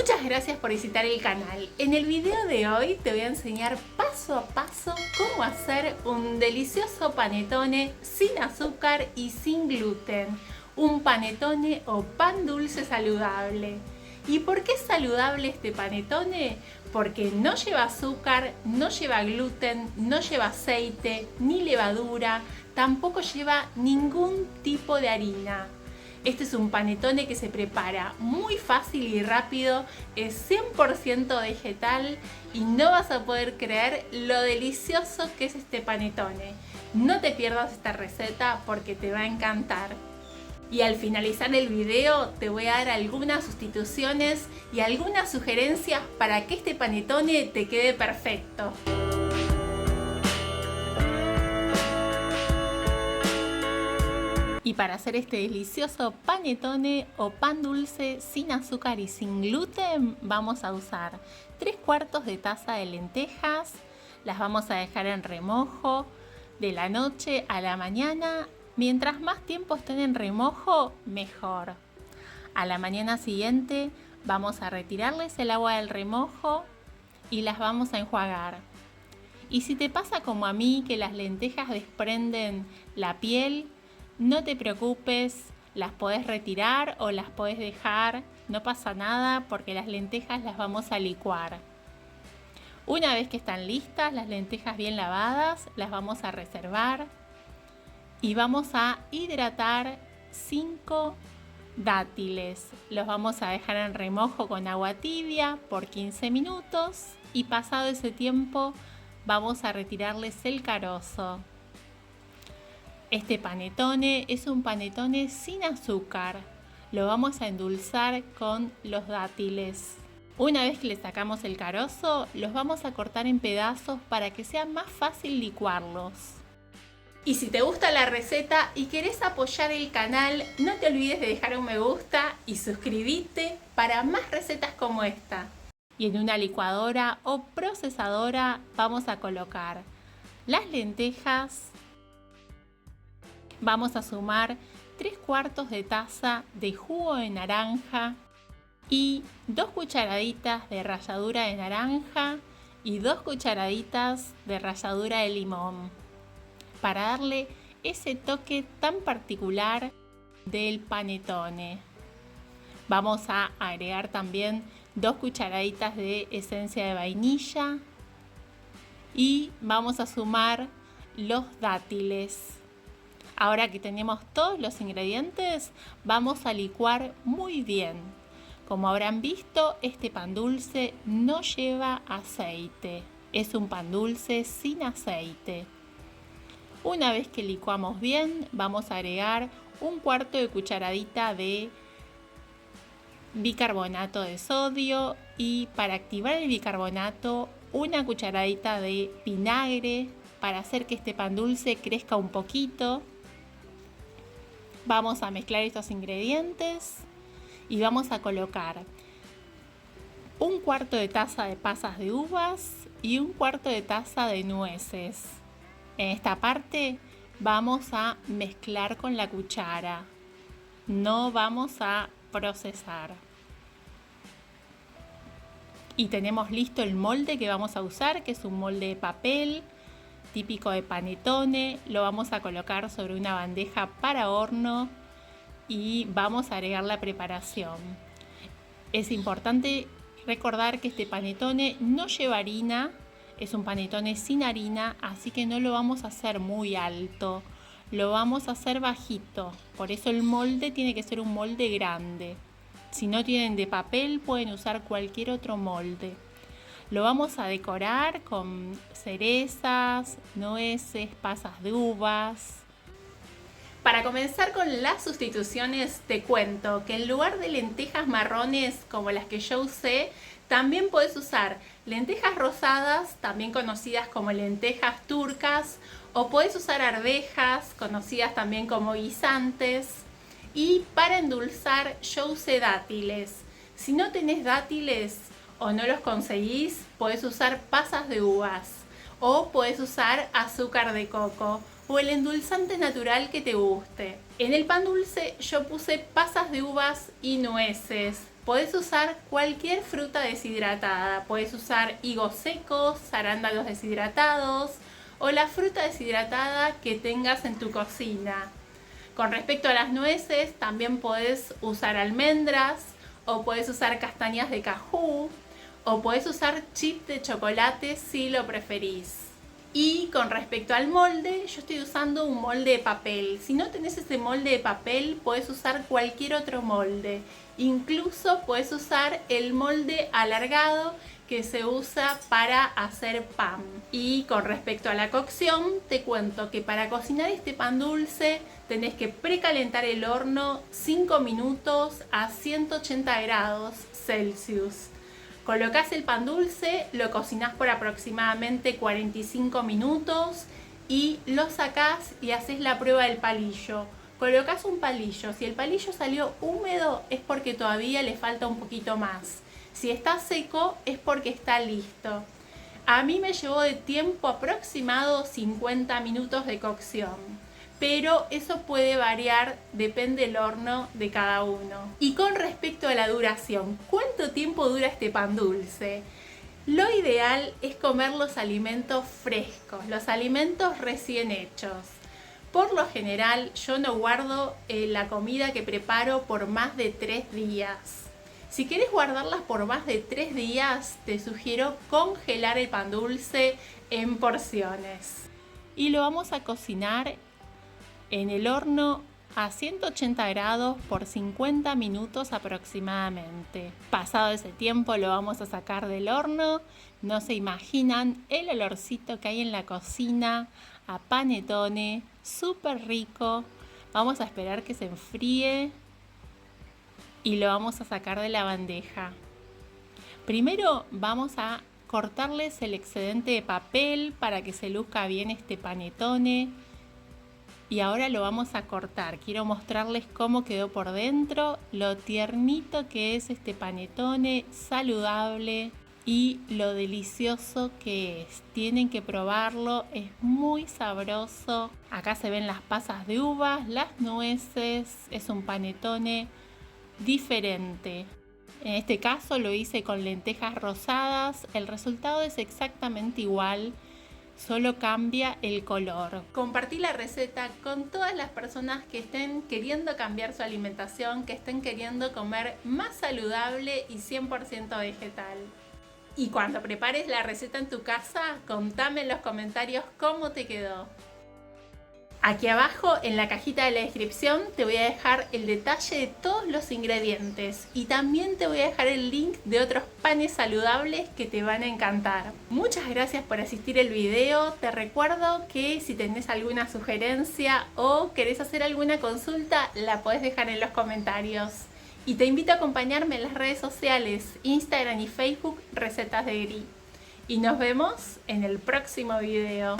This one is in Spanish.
Muchas gracias por visitar el canal. En el video de hoy te voy a enseñar paso a paso cómo hacer un delicioso panettone sin azúcar y sin gluten. Un panettone o pan dulce saludable. ¿Y por qué es saludable este panettone? Porque no lleva azúcar, no lleva gluten, no lleva aceite, ni levadura, tampoco lleva ningún tipo de harina. Este es un panettone que se prepara muy fácil y rápido, es 100% vegetal y no vas a poder creer lo delicioso que es este panettone. No te pierdas esta receta porque te va a encantar. Y al finalizar el video te voy a dar algunas sustituciones y algunas sugerencias para que este panettone te quede perfecto. Y para hacer este delicioso panettone o pan dulce sin azúcar y sin gluten vamos a usar 3/4 de taza de lentejas. Las vamos a dejar en remojo de la noche a la mañana. Mientras más tiempo estén en remojo, mejor. A la mañana siguiente vamos a retirarles el agua del remojo y las vamos a enjuagar. Y si te pasa como a mí que las lentejas desprenden la piel, no te preocupes, las podés retirar o las podés dejar, no pasa nada porque las lentejas las vamos a licuar. Una vez que están listas, las lentejas bien lavadas, las vamos a reservar y vamos a hidratar 5 dátiles. Los vamos a dejar en remojo con agua tibia por 15 minutos y pasado ese tiempo vamos a retirarles el carozo. Este panettone es un panettone sin azúcar. Lo vamos a endulzar con los dátiles. Una vez que le sacamos el carozo, los vamos a cortar en pedazos para que sea más fácil licuarlos. Y si te gusta la receta y querés apoyar el canal, no te olvides de dejar un me gusta y suscribirte para más recetas como esta. Y en una licuadora o procesadora vamos a colocar las lentejas. Vamos a sumar 3/4 de taza de jugo de naranja y 2 cucharaditas de ralladura de naranja y 2 cucharaditas de ralladura de limón para darle ese toque tan particular del panettone. Vamos a agregar también 2 cucharaditas de esencia de vainilla y vamos a sumar los dátiles. Ahora que tenemos todos los ingredientes, vamos a licuar muy bien. Como habrán visto, este pan dulce no lleva aceite. Es un pan dulce sin aceite. Una vez que licuamos bien, vamos a agregar 1/4 de cucharadita de bicarbonato de sodio y para activar el bicarbonato, 1 cucharadita de vinagre para hacer que este pan dulce crezca un poquito. Vamos a mezclar estos ingredientes y vamos a colocar 1/4 de taza de pasas de uvas y 1/4 de taza de nueces. En esta parte vamos a mezclar con la cuchara, no vamos a procesar. Y tenemos listo el molde que vamos a usar, que es un molde de papel típico de panettone. Lo vamos a colocar sobre una bandeja para horno y vamos a agregar la preparación. Es importante recordar que este panettone no lleva harina, es un panettone sin harina, así que no lo vamos a hacer muy alto, lo vamos a hacer bajito, por eso el molde tiene que ser un molde grande. Si no tienen de papel pueden usar cualquier otro molde. Lo vamos a decorar con cerezas, nueces, pasas de uvas. Para comenzar con las sustituciones te cuento que en lugar de lentejas marrones como las que yo usé, también puedes usar lentejas rosadas, también conocidas como lentejas turcas, o puedes usar arvejas, conocidas también como guisantes. Y para endulzar yo usé dátiles. Si no tenés dátiles o no los conseguís, puedes usar pasas de uvas o puedes usar azúcar de coco o el endulzante natural que te guste. En el pan dulce yo puse pasas de uvas y nueces. Podés usar cualquier fruta deshidratada, podés usar higos secos, arándanos deshidratados o la fruta deshidratada que tengas en tu cocina. Con respecto a las nueces, también podés usar almendras o podés usar castañas de cajú o podés usar chip de chocolate si lo preferís. Y con respecto al molde, yo estoy usando un molde de papel. Si no tenés ese molde de papel, podés usar cualquier otro molde. Incluso podés usar el molde alargado que se usa para hacer pan. Y con respecto a la cocción, te cuento que para cocinar este pan dulce tenés que precalentar el horno 5 minutos a 180 grados Celsius. Colocás el pan dulce, lo cocinás por aproximadamente 45 minutos y lo sacás y haces la prueba del palillo. Colocás un palillo, si el palillo salió húmedo es porque todavía le falta un poquito más. Si está seco es porque está listo. A mí me llevó de tiempo aproximado 50 minutos de cocción. Pero eso puede variar, depende del horno de cada uno. Y con respecto a la duración, ¿cuánto tiempo dura este pan dulce? Lo ideal es comer los alimentos frescos, los alimentos recién hechos. Por lo general, yo no guardo la comida que preparo por más de 3 días. Si quieres guardarlas por más de 3 días, te sugiero congelar el pan dulce en porciones. Y lo vamos a cocinar en el horno a 180 grados por 50 minutos aproximadamente. Pasado ese tiempo lo vamos a sacar del horno. No se imaginan el olorcito que hay en la cocina a panettone, súper rico. Vamos a esperar que se enfríe y lo vamos a sacar de la bandeja. Primero vamos a cortarles el excedente de papel para que se luzca bien este panettone. Y ahora lo vamos a cortar. Quiero mostrarles cómo quedó por dentro, lo tiernito que es este panettone, saludable y lo delicioso que es. Tienen que probarlo, es muy sabroso. Acá se ven las pasas de uvas, las nueces, es un panettone diferente. En este caso lo hice con lentejas rosadas, el resultado es exactamente igual. Solo cambia el color. Compartí la receta con todas las personas que estén queriendo cambiar su alimentación, que estén queriendo comer más saludable y 100% vegetal. Y cuando prepares la receta en tu casa, contame en los comentarios cómo te quedó. Aquí abajo en la cajita de la descripción te voy a dejar el detalle de todos los ingredientes y también te voy a dejar el link de otros panes saludables que te van a encantar. Muchas gracias por asistir al video. Te recuerdo que si tenés alguna sugerencia o querés hacer alguna consulta, la podés dejar en los comentarios. Y te invito a acompañarme en las redes sociales, Instagram y Facebook, Recetas de Gris. Y nos vemos en el próximo video.